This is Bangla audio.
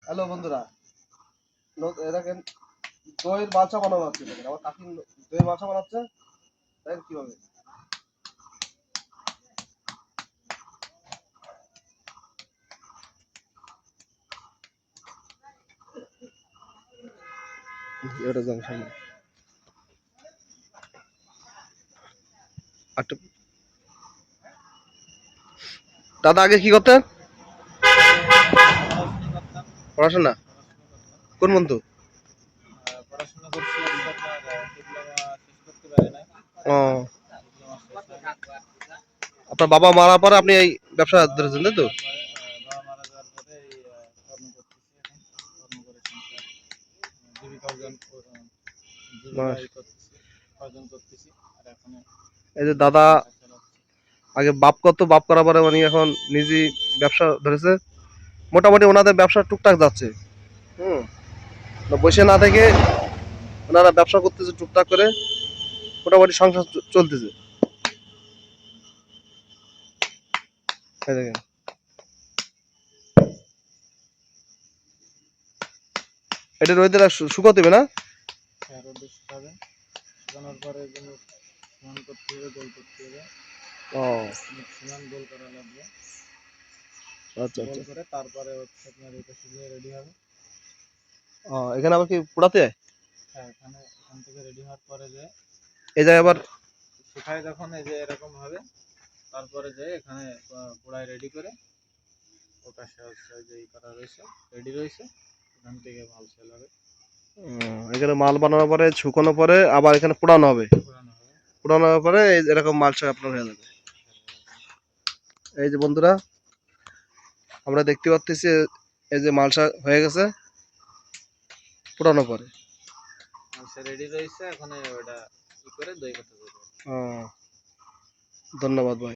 হ্যালো বন্ধুরা, দেখেন দইয়ের মালসা বানানো হচ্ছে। দেখেন আমার কাকি দইয়ের মালসা বানাচ্ছে। দেখেন কিভাবে। এটা জংশন দাদা আগে কি করতেন? পড়াশোনা কোন বন্ধু? পড়াশোনা করছি আপনার ডিপ্লোমা শেষ করতে পারি নাই। ও, ডিপ্লোমা শেষ হয়নি। আপনার বাবা মারার পরে আপনি এই ব্যবসা ধরেছেন, তাই তো? বাবা মারা যাওয়ার পরে এই কর্ম করতেছি। এখন কর্ম করে সংসার জীবিকা অর্জন জীবিকা করতেছি, অর্জন করতেছি। আর এখন এই যে দাদা সংসার চালাচ্ছি। আগে বাপ করতো, বাপ করার পরে উনি এখন নিজে ব্যবসা ধরেছে। মোটামুটি ওনাদের ব্যবসা টুকটাক যাচ্ছে। হুম, বসে না থেকে ওনারা ব্যবসা করতেছে টুকটাক করে, মোটামুটি সংসার চলতেছে। এই দেখেন এটা রোদে শুকাতে হবে না? হ্যাঁ, রোদে শুকাবে। শুকানোর পরে এগুলো সমান করতে হবে, গোল করতে হবে। ও সমান গোল করা লাগবে। আচ্ছা গোল আচ্ছা। করে তারপরে হচ্ছে আপনার এটা শুকিয়ে রেডি হবে। ও এখানে আবার কি পোড়াতে হয়? হ্যাঁ, এখান থেকে রেডি হওয়ার পরে যে এই জায়গায় আবার শুকায় যখন এই যে এরকম হবে, তারপরে যে এখানে পোড়ায় রেডি করে ওপাশে হচ্ছে যে করা রয়েছে, রেডি রয়েছে, এখান থেকে মাল সেল হবে, এখানে মাল বানানোর পরে শুকানোর পরে আবার এখানে পোড়ানো হবে। পুরানো হবে। পোড়ানোর পরে এরকম মালসা আপনার হয়ে যাবে। এই যে বন্ধুরা আমরা দেখতে পাচ্ছি এই যে মালসা হয়ে গেছে পোড়ানোর পরে। মালসা রেডি রয়েছে, এখন ওটা ই করে দই করতে হবে। ধন্যবাদ ভাই।